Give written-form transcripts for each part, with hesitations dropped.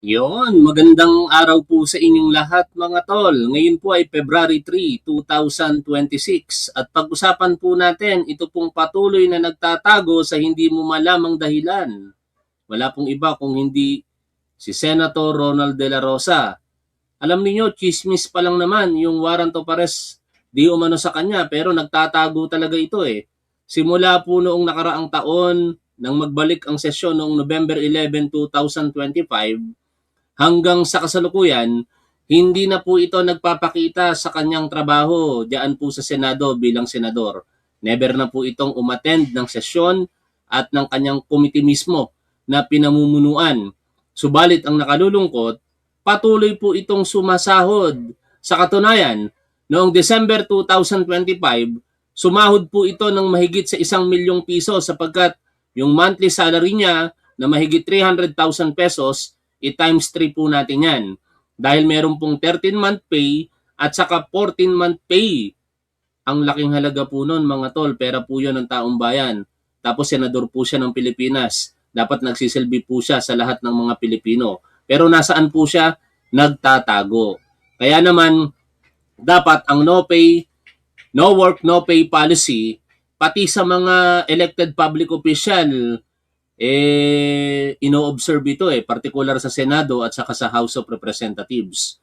Yon, magandang araw po sa inyong lahat mga tol. Ngayon po ay February 3, 2026 at pag-usapan po natin ito pong patuloy na nagtatago sa hindi mo malamang dahilan. Wala pong iba kung hindi si Senator Ronald De La Rosa. Alam niyo, chismis pa lang naman yung warrant of arrest di umano sa kanya pero nagtatago talaga ito eh. Simula po noong nakaraang taon nang magbalik ang sesyon noong November 11, 2025 hanggang sa kasalukuyan, hindi na po ito nagpapakita sa kanyang trabaho diyan po sa Senado bilang senador. Never na po itong umattend ng sesyon at ng kanyang komite mismo na pinamumunuan. Subalit ang nakalulungkot, patuloy po itong sumasahod. Sa katunayan, noong December 2025, sumahod po ito ng mahigit sa 1 milyong piso sapagkat yung monthly salary niya na mahigit 300,000 pesos i-times 3 po natin yan. Dahil meron pong 13-month pay at saka 14-month pay. Ang laking halaga po nun mga tol, pera po yun ng taong bayan. Tapos senador po siya ng Pilipinas. Dapat nagsisilbi po siya sa lahat ng mga Pilipino. Pero nasaan po siya? Nagtatago. Kaya naman, dapat ang no pay, no work, no pay policy, pati sa mga elected public official, ino-observe ito particular sa Senado at saka sa House of Representatives.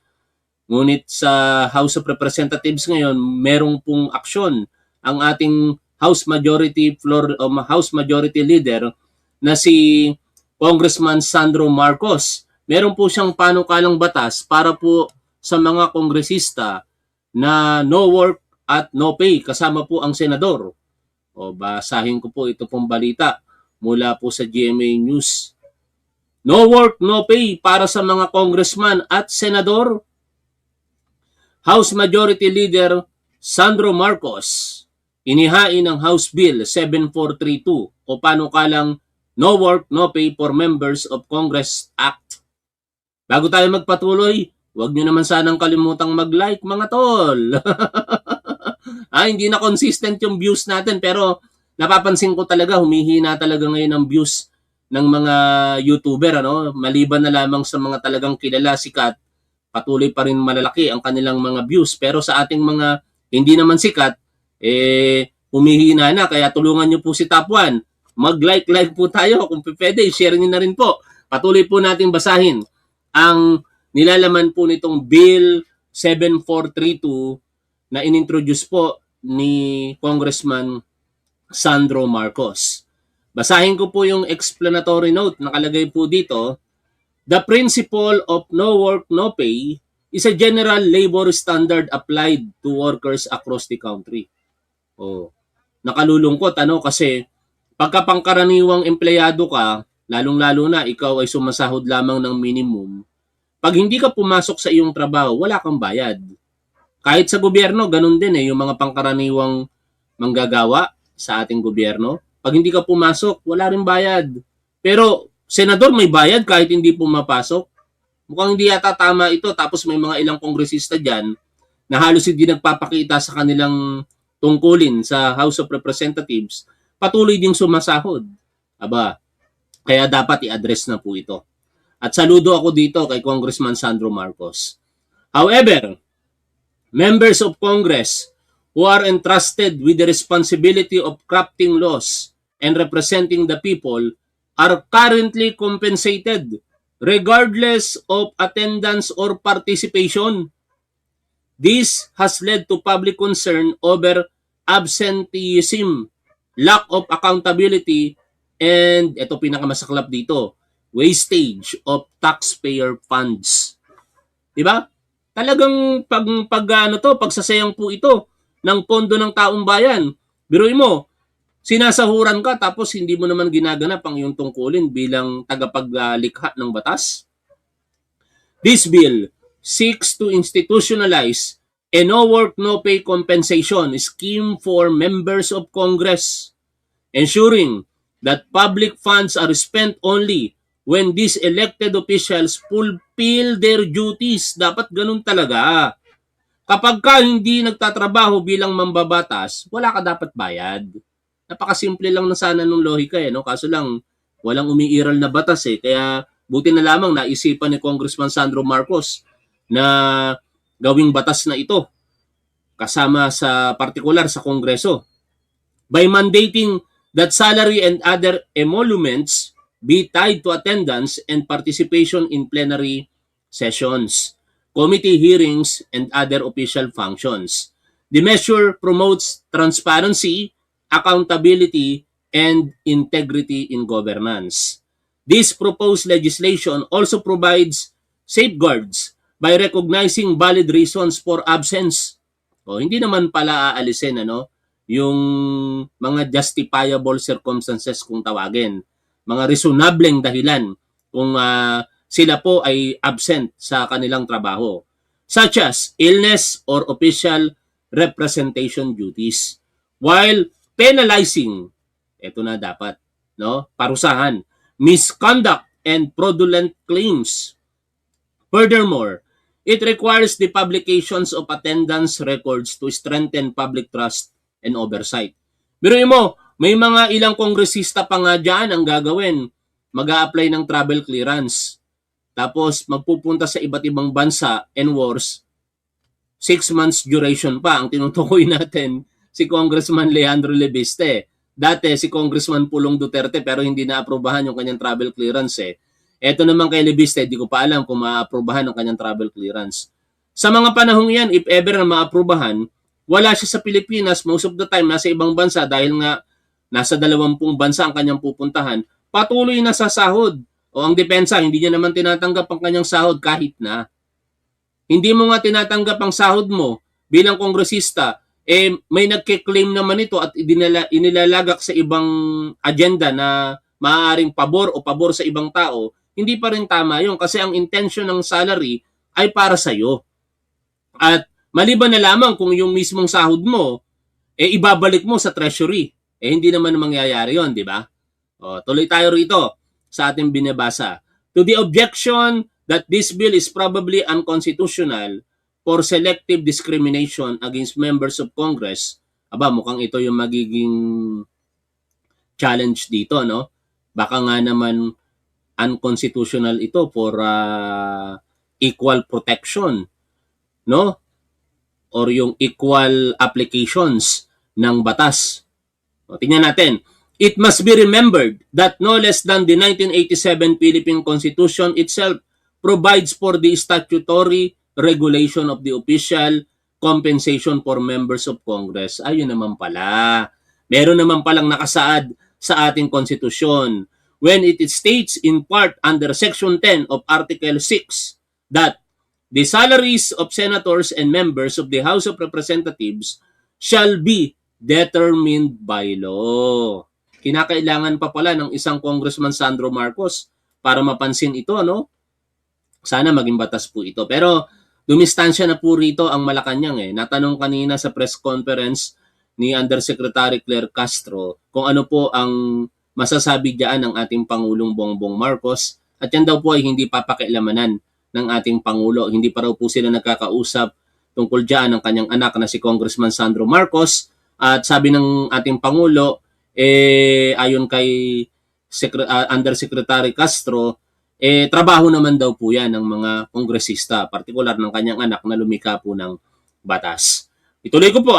Ngunit sa House of Representatives ngayon, merong pong aksyon ang ating House Majority Leader na si Congressman Sandro Marcos. Meron po siyang panukalang batas para po sa mga kongresista na no work at no pay kasama po ang senador. O basahin ko po ito pong balita mula po sa GMA News. No work, no pay para sa mga congressman at senador. House Majority Leader Sandro Marcos inihain ang House Bill 7432 o panukalang No Work, No Pay for Members of Congress Act. Bago tayo magpatuloy, huwag nyo naman sanang kalimutang mag-like mga tol. Hindi na consistent yung views natin pero napapansin ko talaga humihina talaga ngayon ang views ng mga YouTuber maliban na lamang sa mga talagang kilala, sikat, patuloy pa rin malalaki ang kanilang mga views pero sa ating mga hindi naman sikat humihina na kaya tulungan niyo po si Top 1. Mag-like po tayo kung pwede, share niyo na rin po. Patuloy po nating basahin ang nilalaman po nitong Bill 7432 na inintroduce po ni Congressman Sandro Marcos. Basahin ko po yung explanatory note. Nakalagay po dito, the principle of no work, no pay is a general labor standard applied to workers across the country. Nakalulungkot kasi pagka pangkaraniwang empleyado ka, lalong-lalo na ikaw ay sumasahod lamang ng minimum, pag hindi ka pumasok sa iyong trabaho, wala kang bayad. Kahit sa gobyerno, ganun din yung mga pangkaraniwang manggagawa sa ating gobyerno. Pag hindi ka pumasok, wala rin bayad. Pero senador may bayad kahit hindi pumapasok. Mukhang hindi yata tama ito. Tapos may mga ilang kongresista dyan na halos hindi nagpapakita sa kanilang tungkulin sa House of Representatives, patuloy ding sumasahod. Kaya dapat i-address na po ito. At saludo ako dito kay Congressman Sandro Marcos. However, members of Congress who are entrusted with the responsibility of crafting laws and representing the people are currently compensated regardless of attendance or participation. This has led to public concern over absenteeism, lack of accountability, and ito pinakamasaklap dito, wastage of taxpayer funds. Diba? Talagang pagsasayang po ito ng pondo ng taong bayan. Biruin mo, sinasahuran ka tapos hindi mo naman ginaganap ang iyong tungkulin bilang tagapaglikha ng batas. This bill seeks to institutionalize a no work, no pay compensation scheme for members of Congress, ensuring that public funds are spent only when these elected officials fulfill their duties. Dapat ganun talaga. Kapag ka hindi nagtatrabaho bilang mambabatas, wala ka dapat bayad. Napakasimple lang na sana nung lohika Kaso lang, walang umiiral na batas Kaya Buti na lamang naisipan ni Congressman Sandro Marcos na gawing batas na ito kasama sa partikular sa Kongreso by mandating that salary and other emoluments be tied to attendance and participation in plenary sessions, committee hearings, and other official functions. The measure promotes transparency, accountability, and integrity in governance. This proposed legislation also provides safeguards by recognizing valid reasons for absence. Hindi naman pala aalisin yung mga justifiable circumstances kung tawagin, mga reasonableng dahilan kung sila po ay absent sa kanilang trabaho, such as illness or official representation duties, while penalizing, ito na dapat, parusahan, misconduct and fraudulent claims. Furthermore, it requires the publications of attendance records to strengthen public trust and oversight. Biruin mo, may mga ilang kongresista pa nga dyan ang gagawin. Mag-a-apply ng travel clearance. Tapos magpupunta sa iba't ibang bansa and wars. 6 months duration pa ang tinutukoy natin si Congressman Leandro Lebiste. Dati si Congressman Pulong Duterte pero hindi na-aprobahan yung kanyang travel clearance . Eto naman kay Lebiste, di ko pa alam kung ma-aprobahan ang kanyang travel clearance. Sa mga panahong yan, if ever na ma-aprobahan, wala siya sa Pilipinas, most of the time nasa ibang bansa dahil nga nasa 20 bansa ang kanyang pupuntahan, patuloy na sa sahod. O ang depensa, hindi niya naman tinatanggap ang kanyang sahod kahit na. Hindi mo nga tinatanggap ang sahod mo bilang kongresista, may nagke-claim naman ito at inilalagak sa ibang agenda na maaaring pabor o pabor sa ibang tao, hindi pa rin tama yun kasi ang intention ng salary ay para sa'yo. At maliban na lamang kung yung mismong sahod mo, ibabalik mo sa treasury. Hindi naman mangyayari yon, di ba? Tuloy tayo rito sa ating binabasa. To the objection that this bill is probably unconstitutional for selective discrimination against members of Congress, mukhang ito yung magiging challenge dito, no? Baka nga naman unconstitutional ito for equal protection, no? Or yung equal applications ng batas. Tingnan natin. It must be remembered that no less than the 1987 Philippine Constitution itself provides for the statutory regulation of the official compensation for members of Congress. Ayun naman pala. Meron naman palang nakasaad sa ating konstitusyon when it states in part under Section 10 of Article 6 that the salaries of senators and members of the House of Representatives shall be determined by law. Kinakailangan pa pala ng isang Congressman Sandro Marcos para mapansin ito, no? Sana maging batas po ito. Pero dumistansya na po rito ang Malacanang . Natanong kanina sa press conference ni Undersecretary Claire Castro kung ano po ang masasabi diyan ng ating Pangulong Bongbong Marcos at yan daw po ay hindi papakialamanan ng ating Pangulo. Hindi pa raw po sila nagkakausap tungkol diyan ng kanyang anak na si Congressman Sandro Marcos at sabi ng ating Pangulo ayon kay Undersecretary Castro trabaho naman daw po yan ng mga kongresista, partikular ng kanyang anak na lumika po ng batas. Ituloy ko po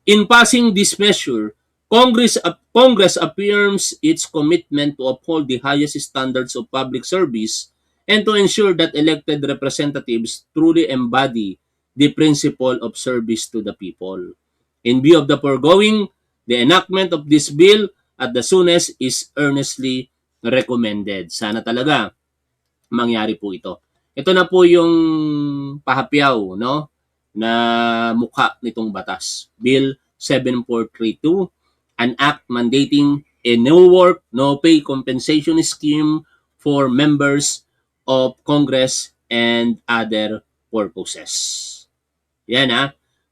in passing this measure, Congress affirms its commitment to uphold the highest standards of public service and to ensure that elected representatives truly embody the principle of service to the people. In view of the foregoing, the enactment of this bill at the soonest is earnestly recommended. Sana talaga mangyari po ito. Ito na po yung pahapyaw, no, na mukha nitong batas. Bill 7432, an act mandating a no work, no pay compensation scheme for members of Congress and other purposes. Yan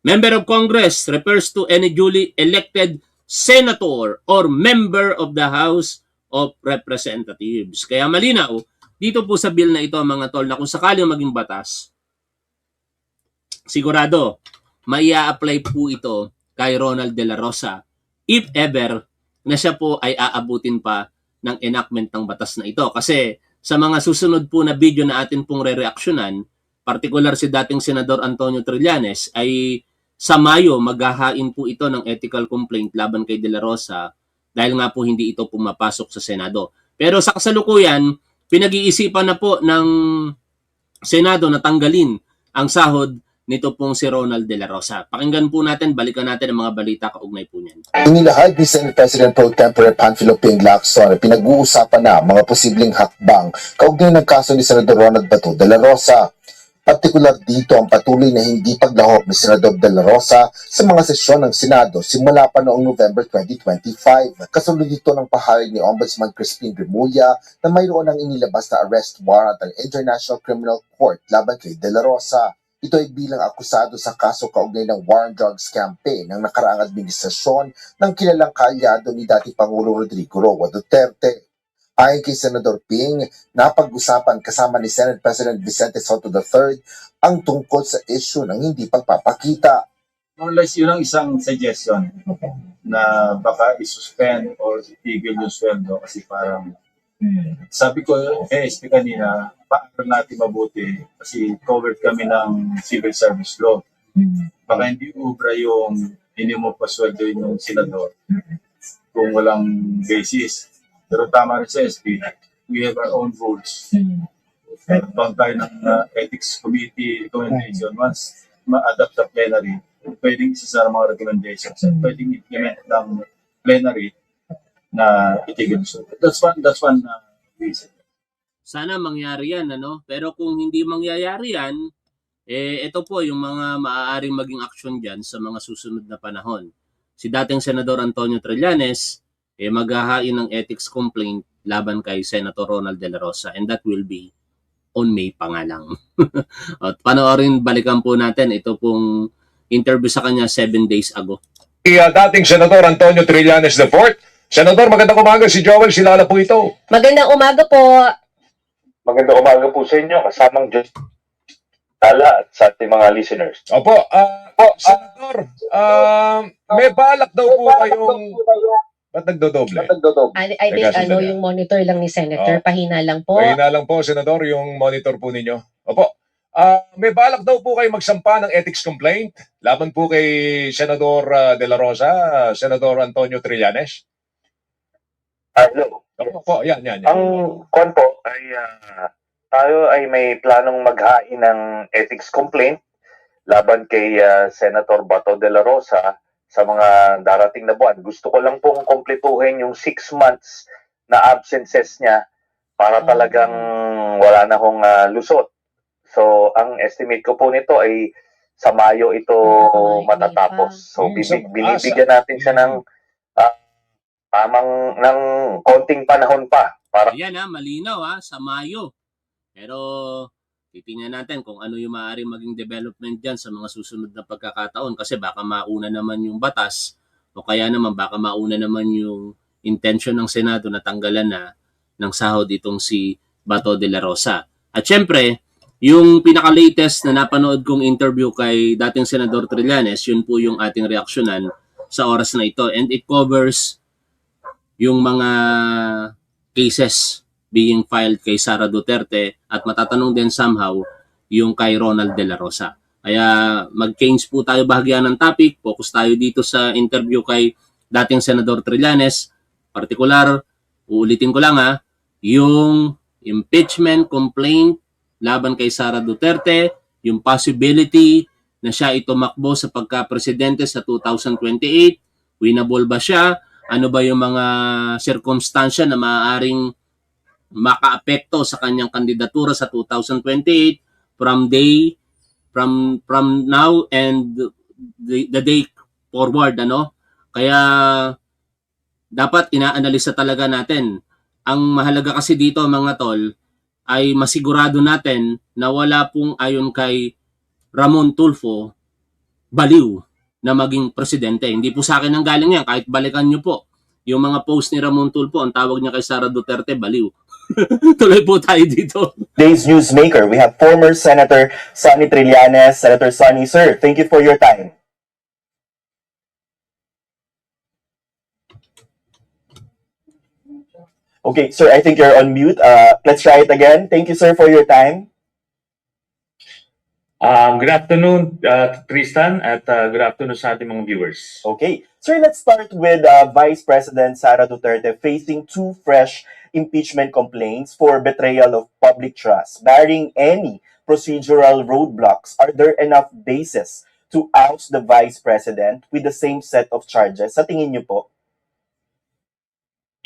Member of Congress refers to any duly elected senator or member of the House of Representatives. Kaya malinaw, dito po sa bill na ito mga tol, na kung sakaling maging batas, sigurado, maia-apply po ito kay Ronald De La Rosa if ever na siya po ay aabutin pa ng enactment ng batas na ito. Kasi sa mga susunod po na video na atin pong re-reactionan, partikular si dating Senador Antonio Trillanes, ay sa Mayo maghahain po ito ng ethical complaint laban kay De La Rosa dahil nga po hindi ito pumapasok sa Senado. Pero sa kasalukuyan, pinag-iisipan na po ng Senado na tanggalin ang sahod nito pong si Ronald De La Rosa. Pakinggan po natin, balikan natin ang mga balita kaugnay po niyan. Inilahad ni Senate President Pro Tempore Panfilo Ping Lacson na pinag-uusapan na mga posibleng hakbang kaugnay ng kaso ni Senador Ronald Bato de la Rosa. Partikular dito ang patuloy na hindi paglahok ni Senador De La Rosa sa mga sesyon ng Senado simula pa noong November 2025. Kasunod dito ng pahayag ni Ombudsman Crispin Remulla na mayroon ang inilabas na arrest warrant ang International Criminal Court laban kay De La Rosa. Ito ay bilang akusado sa kaso kaugnay ng war on drugs campaign ng nakaraang administrasyon ng kilalang kaalyado ni dating Pangulo Rodrigo Roa Duterte. Ayon kay Senador Ping, napag-usapan kasama ni Senate President Vicente Soto III ang tungkol sa issue ng hindi pagpapakita. More or less, yun ang isang suggestion na baka isuspend or itigil yung sweldo kasi parang sabi ko SP kanina, paano natin mabuti kasi covered kami ng civil service law. Baka hindi ubra yung hindi mo pasweldo yung senador kung walang basis. Pero tama rin sa SP, we have our own rules. Meron tayo ng ethics committee recommendation. Once ma-adapt sa plenary, pwedeng isa sa mga recommendations at pwedeng implement ng plenary na itigil. So that's one reason. Sana mangyari yan, ano? Pero kung hindi mangyayari yan, ito po yung mga maaaring maging aksyon dyan sa mga susunod na panahon. Si dating Senador Antonio Trillanes, maghahain ng ethics complaint laban kay Senator Ronald De La Rosa, and that will be on May pa nga lang. At panoorin, balikan po natin ito pong interview sa kanya 7 days ago. Dating Senador Antonio Trillanes IV. Senador, magandang umaga. Si Joel Silala po ito. Magandang umaga po. Magandang umaga po sa inyo, kasamang Diyos Tala at sa ating mga listeners. Opo, Senador, may balak daw po kayong... Ba't nagdodoble? I think yung monitor lang ni Senator, pahina lang po. Pahina lang po, Senador, yung monitor po ninyo. Opo, may balak daw po kayo magsampa ng ethics complaint laban po kay Senador De La Rosa, Senador Antonio Trillanes? Hello. Opo, yan. Ang kwan po ay tayo ay may planong maghain ng ethics complaint laban kay Senator Bato de la Rosa sa mga darating na buwan. Gusto ko lang pong kumpletuhin yung 6 months na absences niya para talagang wala na hong lusot. So, ang estimate ko po nito ay sa Mayo ito matatapos. So, binibigyan natin siya ng ng konting panahon pa. Para... Ayan malinaw sa Mayo. Pero titingnan natin kung ano yung maaaring maging development dyan sa mga susunod na pagkakataon kasi baka mauna naman yung batas o kaya naman baka mauna naman yung intention ng Senado na tanggalan na ng sahod itong si Bato de la Rosa. At syempre, yung pinaka-latest na napanood kong interview kay dating Senador Trillanes, yun po yung ating reaksyonan sa oras na ito. And it covers yung mga cases being filed kay Sara Duterte at matatanong din somehow yung kay Ronald De La Rosa. Kaya mag-change po tayo bahagyan ng topic, focus tayo dito sa interview kay dating Senador Trillanes. Partikular, uulitin ko lang yung impeachment complaint laban kay Sara Duterte, yung possibility na siya itumakbo sa pagka-presidente sa 2028, winnable ba siya, ano ba yung mga sirkumstansya na maaaring makaapekto sa kanyang kandidatura sa 2028 from now and the day forward kaya dapat inaanalisa talaga natin. Ang mahalaga kasi dito mga tol ay masigurado natin na wala pong ayon kay Ramon Tulfo baliw na maging presidente. Hindi po sa akin ang galing yan, kahit balikan nyo po yung mga post ni Ramon Tulfo, ang tawag niya kay Sara Duterte baliw. Tuloy po tayo dito. Today's Newsmaker, we have former Senator Sonny Trillanes. Senator Sonny, sir, thank you for your time. Okay, sir, I think you're on mute. Let's try it again. Thank you, sir, for your time. Good afternoon, Tristan, at good afternoon sa ating mga viewers. Okay. Sir, let's start with Vice President Sara Duterte facing two fresh impeachment complaints for betrayal of public trust. Barring any procedural roadblocks, are there enough basis to oust the Vice President with the same set of charges? Sa tingin niyo po?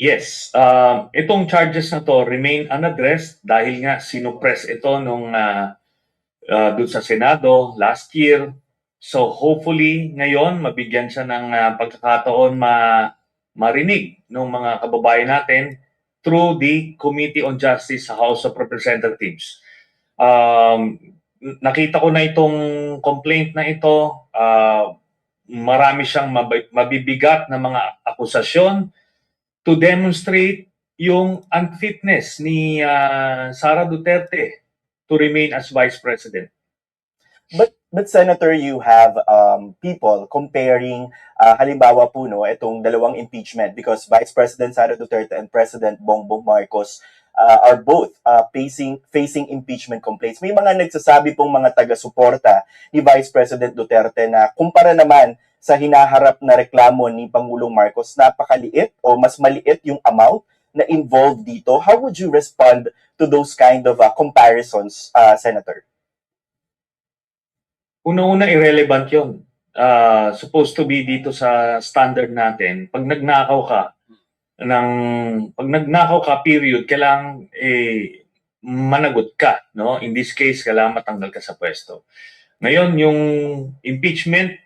Yes, itong charges na to remain unaddressed dahil nga sinupress ito nung doon sa Senado last year. So hopefully ngayon mabigyan siya ng pagkakataon marinig ng mga kababayan natin through the Committee on Justice sa House of Representatives. Nakita ko na itong complaint na ito. Marami siyang mabibigat na mga akusasyon to demonstrate yung unfitness ni Sara Duterte to remain as Vice President. But Senator, you have people comparing halimbawa po itong dalawang impeachment because Vice President Sara Duterte and President Bongbong Marcos are both facing impeachment complaints. May mga nagsasabi pong mga taga-suporta ni Vice President Duterte na kumpara naman sa hinaharap na reklamo ni Pangulong Marcos, napakaliit o mas maliit yung amount na involved dito. How would you respond to those kind of comparisons, Senator? Una-una, irrelevant yun. Supposed to be dito sa standard natin. Pag nagnakaw ka, period, kailangan managot ka. No? In this case, kailangan matanggal ka sa pwesto. Ngayon, yung impeachment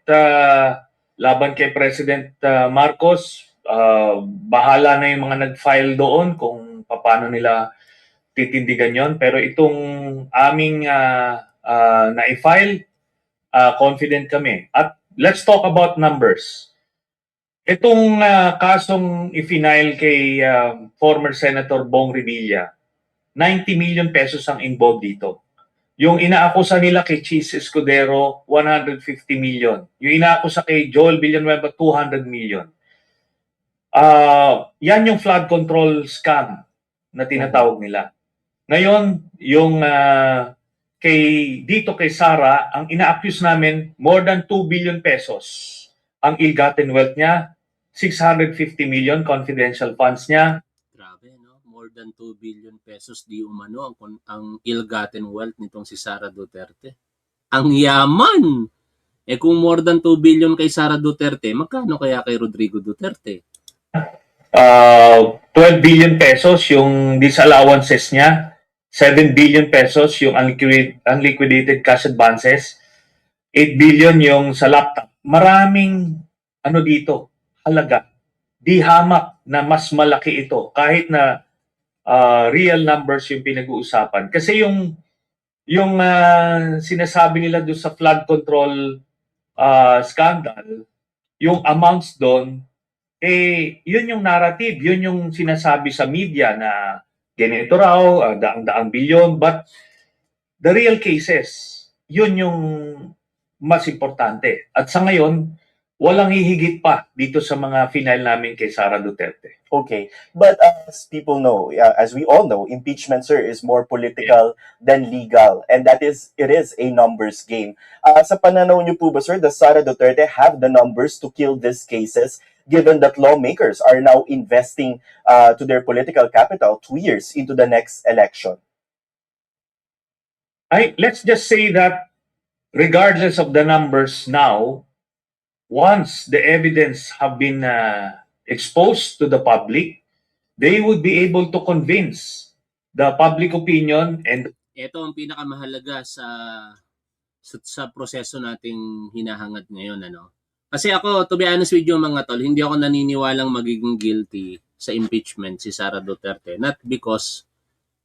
laban kay President Marcos, bahala na yung mga nag-file doon kung paano nila titindigan yon. Pero itong aming na-file, confident kami. At let's talk about numbers. Itong kasong i-file kay former Senator Bong Revilla, 90 million pesos ang involved dito. Yung inaakusa nila kay Cheese Escudero, 150 million. Yung inaakusa kay Joel Villanueva, 200 million. Yan yung flood control scam na tinatawag nila. Ngayon, yung dito kay Sara, ang ina-accuse namin, more than 2 billion pesos ang ill-gotten wealth niya, 650 million confidential funds niya. Grabe, no? More than 2 billion pesos di umano ang ill-gotten wealth nitong si Sara Duterte. Ang yaman! Kung more than 2 billion kay Sara Duterte, magkano kaya kay Rodrigo Duterte? 12 billion pesos yung disallowances niya, 7 billion pesos yung unliquidated cash advances, 8 billion yung sa laptop. Maraming dito, halaga. Di hamak na mas malaki ito kahit na real numbers yung pinag-uusapan. Kasi yung sinasabi nila doon sa flood control scandal, yung amounts doon, yun yung narrative, yun yung sinasabi sa media na ganito raw, daang-daang bilyon, but the real cases, yun yung mas importante. At sa ngayon, walang hihigit pa dito sa mga final namin kay Sara Duterte. Okay, but as people know, as we all know, impeachment, sir, is more political than legal, and it is a numbers game. Sa pananaw niyo po ba, sir, does Sara Duterte have the numbers to kill these cases, given that lawmakers are now investing to their political capital 2 years into the next election? Let's just say that regardless of the numbers now, once the evidence have been exposed to the public, they would be able to convince the public opinion. And ito ang pinakamahalaga sa proseso nating hinahangad ngayon, ano? Kasi ako, to be honest with you mga tol, hindi ako naniniwalang magiging guilty sa impeachment si Sara Duterte. Not because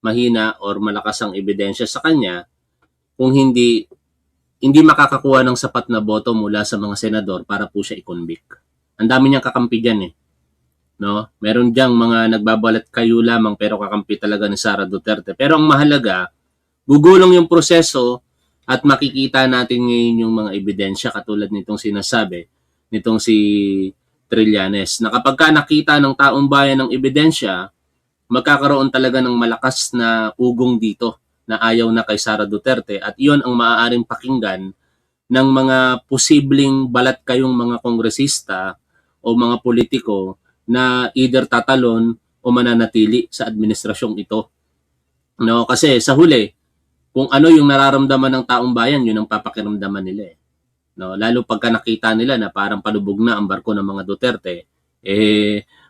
mahina or malakas ang ebidensya sa kanya, kung hindi makakakuha ng sapat na boto mula sa mga senador para po siya i-convict. Ang dami niyang kakampi dyan eh. No? Meron diyang mga nagbabalat kayo lamang pero kakampi talaga ni Sara Duterte. Pero ang mahalaga, gugulong yung proseso at makikita natin ngayon yung mga ebidensya katulad nitong sinasabi nitong si Trillanes na kapag ka nakita ng taong bayan ng ebidensya magkakaroon talaga ng malakas na ugong dito na ayaw na kay Sara Duterte at iyon ang maaaring pakinggan ng mga posibleng balat kayong mga kongresista o mga politiko na either tatalon o mananatili sa administrasyong ito. No, kasi sa huli, kung ano yung nararamdaman ng taong bayan, yun ang papakiramdaman nila. No, lalo pagka nakita nila na parang palubog na ang barko ng mga Duterte,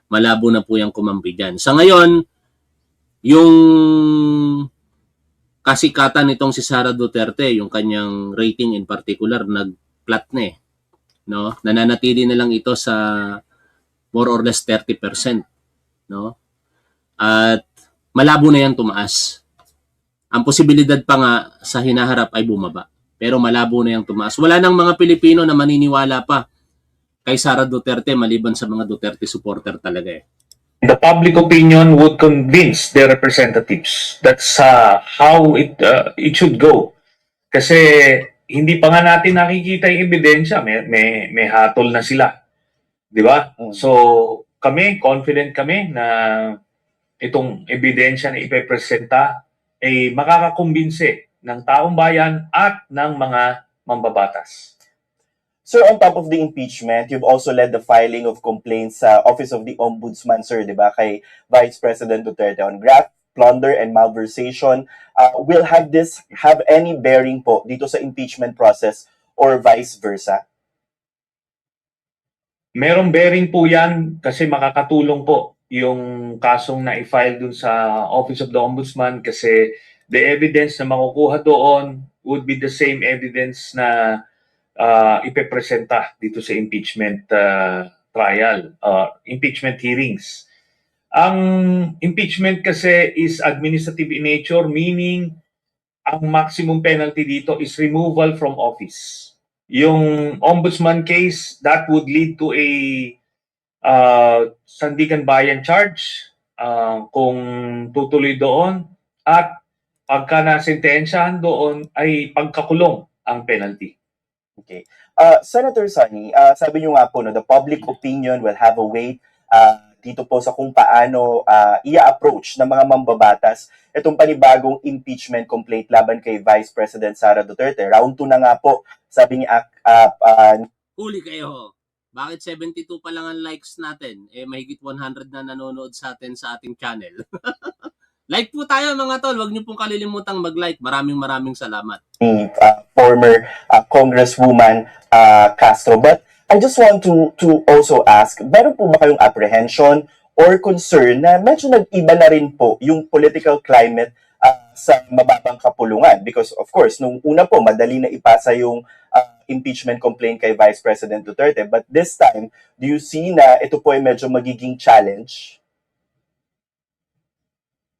malabo na po yung kumampi dyan. Sa ngayon, yung kasikatan nitong si Sara Duterte, yung kanyang rating in particular, nag-flat na eh. No? Nananatili na lang ito sa more or less 30%. No? At malabo na yan tumaas. Ang posibilidad pa nga sa hinaharap ay bumaba. Pero malabo na yung tumaas. Wala nang mga Pilipino na maniniwala pa kay Sara Duterte maliban sa mga Duterte supporter talaga eh. The public opinion would convince their representatives. That's how it should go. Kasi hindi pa nga natin nakikita yung ebidensya, may hatol na sila. 'Di ba? So kami, confident kami na itong ebidensya na ipepresenta ay makakakumbinse ng taong bayan at ng mga mambabatas. Sir, on top of the impeachment, you've also led the filing of complaints sa Office of the Ombudsman, sir, di ba, kay Vice President Duterte on graft, plunder, and malversation. Will this have any bearing po dito sa impeachment process or vice versa? Merong bearing po yan kasi makakatulong po yung kasong na-file dun sa Office of the Ombudsman kasi the evidence na makukuha doon would be the same evidence na ipepresenta dito sa impeachment trial, impeachment hearings. Ang impeachment kasi is administrative in nature, meaning ang maximum penalty dito is removal from office. Yung ombudsman case, that would lead to a sandigan bayan charge kung tutuloy doon at pagka nasentensyahan doon ay pagkakulong ang penalty. Okay. Senator Sonny, sabi niyo nga po, no, the public opinion will have a weight dito po sa kung paano i-approach ng mga mambabatas itong panibagong impeachment complaint laban kay Vice President Sara Duterte. Round 2 na nga po, sabi niya. Huli kayo. Bakit 72 pa lang ang likes natin? Mahigit 100 na nanonood sa atin sa ating channel. Like po tayo mga tol, huwag niyo pong kalilimutang mag-like. Maraming salamat. Former Congresswoman Castro. But I just want to also ask, meron po ba kayong apprehension or concern na medyo nag-iba na rin po yung political climate sa mababang kapulungan? Because of course, nung una po, madali na ipasa yung impeachment complaint kay Vice President Duterte. But this time, do you see na ito po ay medyo magiging challenge?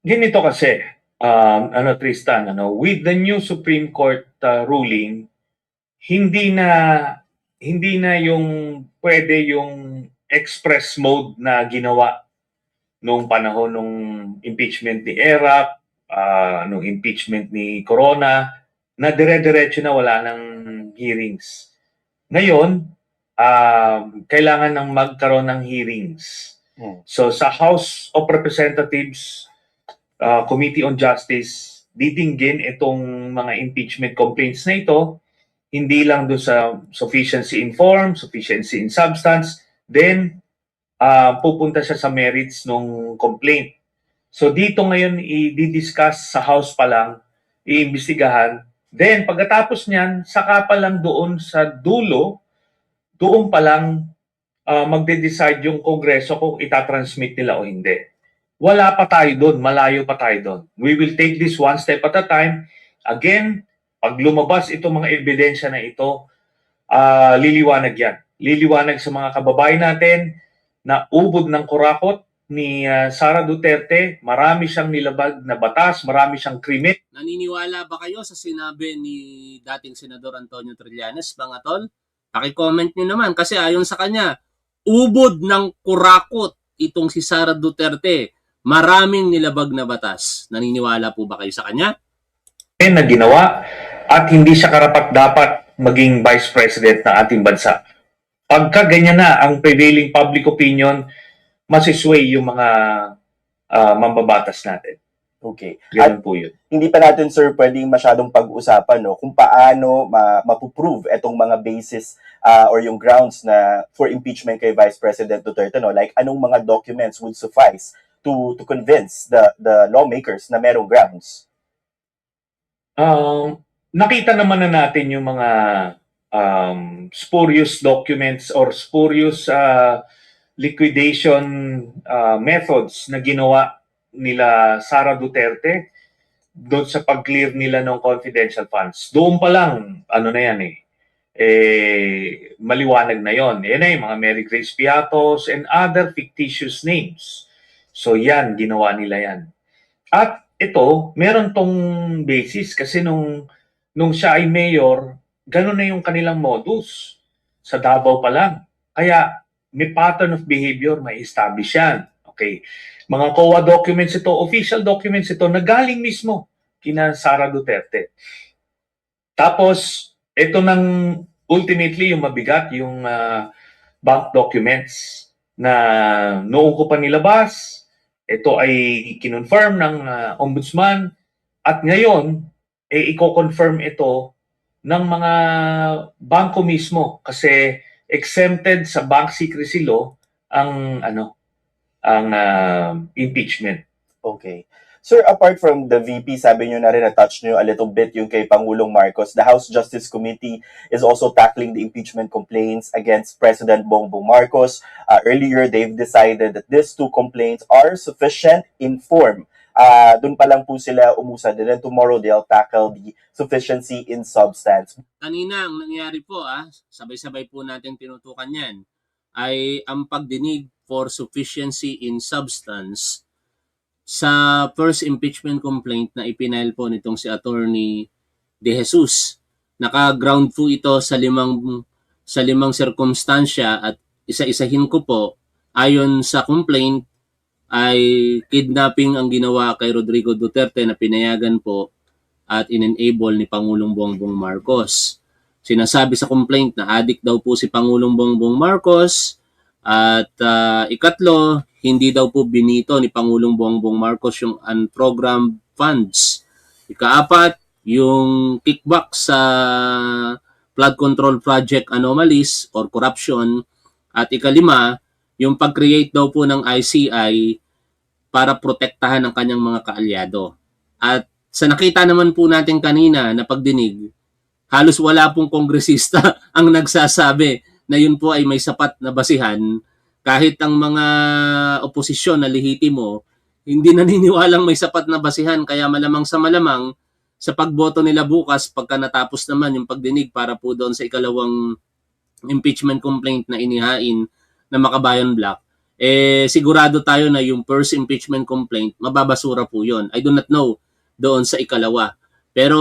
Ganito kasi, Tristan, with the new Supreme Court ruling, hindi na yung pwede yung express mode na ginawa nung panahon nung impeachment ni ERAP, nung impeachment ni Corona, na dire-diretso na wala ng hearings. Ngayon, kailangan nang magkaroon ng hearings. So sa House of Representatives, Committee on Justice, didinggin itong mga impeachment complaints na ito, hindi lang doon sa sufficiency in form, sufficiency in substance, then pupunta siya sa merits ng complaint. So dito ngayon i-discuss sa House pa lang, iimbestigahan, then pagkatapos niyan, saka pa lang doon sa dulo, doon pa lang magde-decide yung Kongreso kung itatransmit nila o hindi. Wala pa tayo doon, malayo pa tayo doon. We will take this one step at a time. Again, pag lumabas itong mga ebidensya na ito, liliwanag yan. Liliwanag sa mga kababayan natin na ubod ng kurakot ni Sara Duterte, marami siyang nilabag na batas, marami siyang krimen. Naniniwala ba kayo sa sinabi ni dating Senador Antonio Trillanes, mga tol? Paki-comment nyo naman kasi ayon sa kanya, ubod ng kurakot itong si Sara Duterte. Maraming nilabag na batas. Naniniwala po ba kayo sa kanya? Na ginawa at hindi siya karapat-dapat maging Vice President ng ating bansa. Pagka ganyan na ang prevailing public opinion, masisway yung mga mambabatas natin. Okay. At Ganun po yun. hindi pa natin, sir, pwedeng masyadong pag-usapan, no, kung paano mapuprove etong mga basis or yung grounds na for impeachment kay Vice President Duterte, no? Like, anong mga documents would suffice to convince the lawmakers na merong grounds? Nakita naman na natin yung mga spurious documents or spurious liquidation methods na ginawa nila Sara Duterte doon sa pag-clear nila ng confidential funds. Doon pa lang, ano na yan maliwanag na yon. Yan ay mga Mary Grace Piatos and other fictitious names. So yan, ginawa nila yan. At ito, meron tong basis kasi nung siya ay mayor, gano'n na yung kanilang modus. Sa Davao pa lang. Kaya may pattern of behavior, may establish yan. Okay. Mga COA documents ito, official documents ito, na galing mismo kina Sara Duterte. Tapos, ito nang ultimately yung mabigat, yung bank documents na noong ko pa nilabas, ito ay kinonfirm ng ombudsman at ngayon, i-confirm ito ng mga bangko mismo kasi exempted sa bank secrecy law ang impeachment. Okay. Sir, apart from the VP, sabi nyo na rin, na-touch nyo a little bit yung kay Pangulong Marcos, the House Justice Committee is also tackling the impeachment complaints against President Bongbong Marcos. Earlier, they've decided that these two complaints are sufficient in form. Doon pa lang po sila umusad. And then tomorrow, they'll tackle the sufficiency in substance. Kanina, ang nangyari po, sabay-sabay po natin tinutukan yan, ay ang pagdinig for sufficiency in substance sa first impeachment complaint na ipinail po nitong si Attorney De Jesus. Naka-ground po ito sa limang sirkumstansya at isa-isahin ko po. Ayon sa complaint ay kidnapping ang ginawa kay Rodrigo Duterte na pinayagan po at in-enable ni Pangulong Bongbong Marcos. Sinasabi sa complaint na addict daw po si Pangulong Bongbong Marcos at ikatlo, hindi daw po binito ni Pangulong Bongbong Marcos yung unprogrammed funds. Ikaapat, yung kickback sa flood control project anomalies or corruption. At ikalima, yung pag-create daw po ng ICI para protektahan ang kanyang mga kaalyado. At sa nakita naman po natin kanina na pagdinig, halos wala pong kongresista ang nagsasabi na yun po ay may sapat na basihan. Kahit ang mga oposisyon na lehitimo, hindi naniniwalang may sapat na basihan. Kaya malamang sa pagboto nila bukas, pagka natapos naman yung pagdinig para po doon sa ikalawang impeachment complaint na inihain na Makabayan Black, sigurado tayo na yung first impeachment complaint, mababasura po yun. I do not know doon sa ikalawa. Pero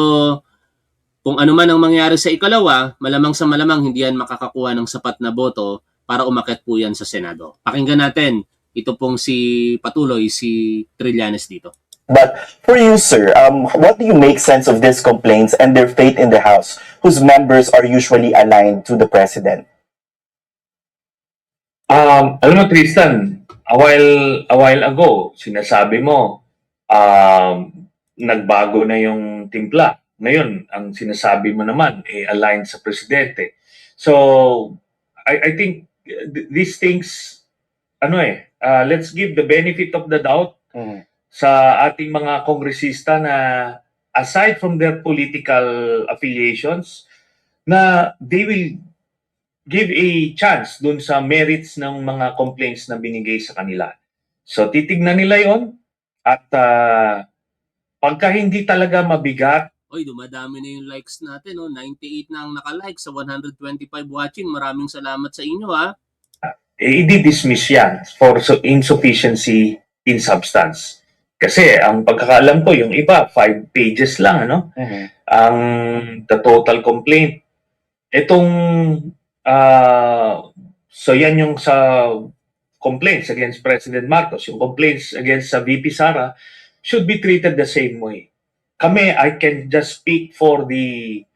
kung ano man ang mangyari sa ikalawa, malamang hindi yan makakakuha ng sapat na boto para umakyat po yan sa Senado. Pakinggan natin, ito pong si Trillanes dito. But for you, sir, what do you make sense of these complaints and their fate in the House, whose members are usually aligned to the President? Alam mo, Tristan, a while ago, sinasabi mo, nagbago na yung timpla. Ngayon, ang sinasabi mo naman, aligned sa presidente. So, I think these things, let's give the benefit of the doubt sa ating mga kongresista na aside from their political affiliations, na they will give a chance dun sa merits ng mga complaints na binigay sa kanila. So, titignan nila yon at pagka hindi talaga mabigat. Oy, dumadami na yung likes natin, 98 na ang naka-like sa 125 watching. Maraming salamat sa inyo, I-dismiss yan for insufficiency in substance. Kasi ang pagkakaalam ko, yung iba, 5 pages lang, ang the total complaint. So yan yung sa complaints against President Marcos. Yung complaints against sa VP Sara should be treated the same way. Kami, I can just speak for the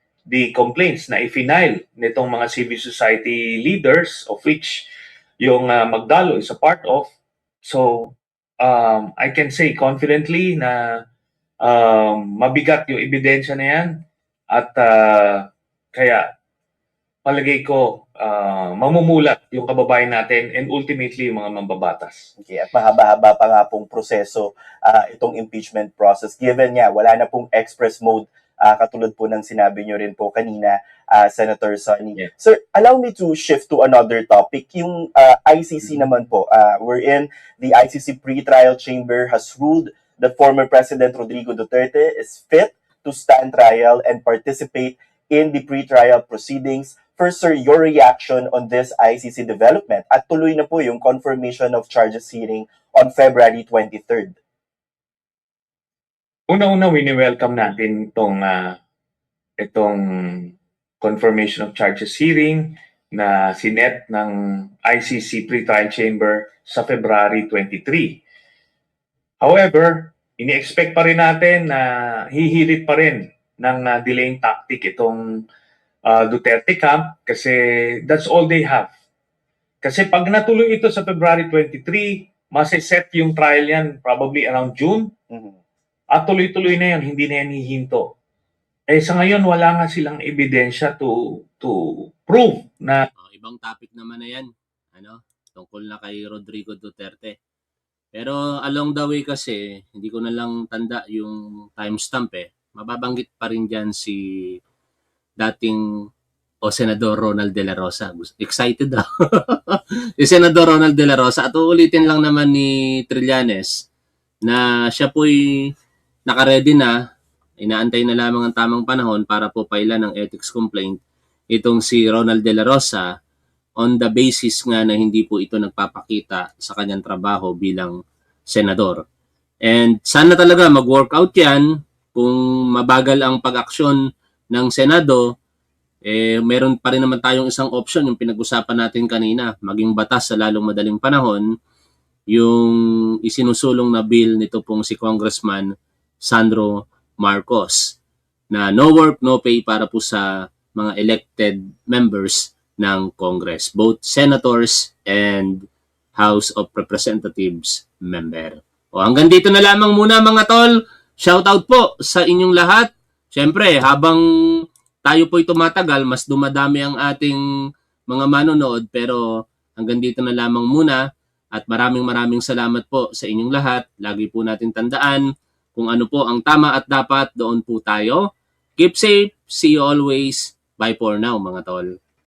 complaints na i-file nitong mga civil society leaders, of which yung Magdalo is a part of. So, I can say confidently na mabigat yung ebidensya na yan at kaya palagay ko mamumulat yung kababayan natin and ultimately yung mga mambabatas. Okay, at mahaba-haba pa nga pong proseso itong impeachment process. Given nga, wala na pong express mode katulad po ng sinabi nyo rin po kanina, Senator Sonny. Yeah. Sir, allow me to shift to another topic. Yung ICC naman po, wherein the ICC pre-trial chamber has ruled that former President Rodrigo Duterte is fit to stand trial and participate in the pre-trial proceedings. First, sir, your reaction on this ICC development at tuloy na po yung confirmation of charges hearing on February 23rd. Una-una, wini-welcome natin itong confirmation of charges hearing na sinet ng ICC pre-trial chamber sa February 23. However, ini-expect pa rin natin na hihirit pa rin ng delaying tactic itong Duterte camp kasi that's all they have. Kasi pag natuloy ito sa February 23, masiset yung trial yan probably around June. At tuloy-tuloy na yan, hindi na yan hihinto. Sa ngayon, wala nga silang ebidensya to prove na Ibang topic naman na yan, tungkol na kay Rodrigo Duterte. Pero along the way kasi, hindi ko na lang tanda yung timestamp mababanggit pa rin dyan si dating Senador Ronald De La Rosa. Excited si Senador Ronald De La Rosa. At uulitin lang naman ni Trillanes na siya po'y nakaredy na, inaantay na lamang ang tamang panahon para po pailan ng ethics complaint itong si Ronald De La Rosa on the basis nga na hindi po ito nagpapakita sa kanyang trabaho bilang senador. And sana talaga mag-workout yan kung mabagal ang pag-aksyon ng Senado, meron pa rin naman tayong isang option, yung pinag-usapan natin kanina, maging batas sa lalong madaling panahon, yung isinusulong na bill nito pong si Congressman Sandro Marcos na no work, no pay para po sa mga elected members ng Congress, both senators and House of Representatives member. Hanggang dito na lamang muna mga tol. Shoutout po sa inyong lahat. Siyempre, habang tayo po'y tumatagal, mas dumadami ang ating mga manonood. Pero hanggang dito na lamang muna. At maraming salamat po sa inyong lahat. Lagi po natin tandaan kung ano po ang tama at dapat, doon po tayo. Keep safe. See you always. Bye for now mga tol.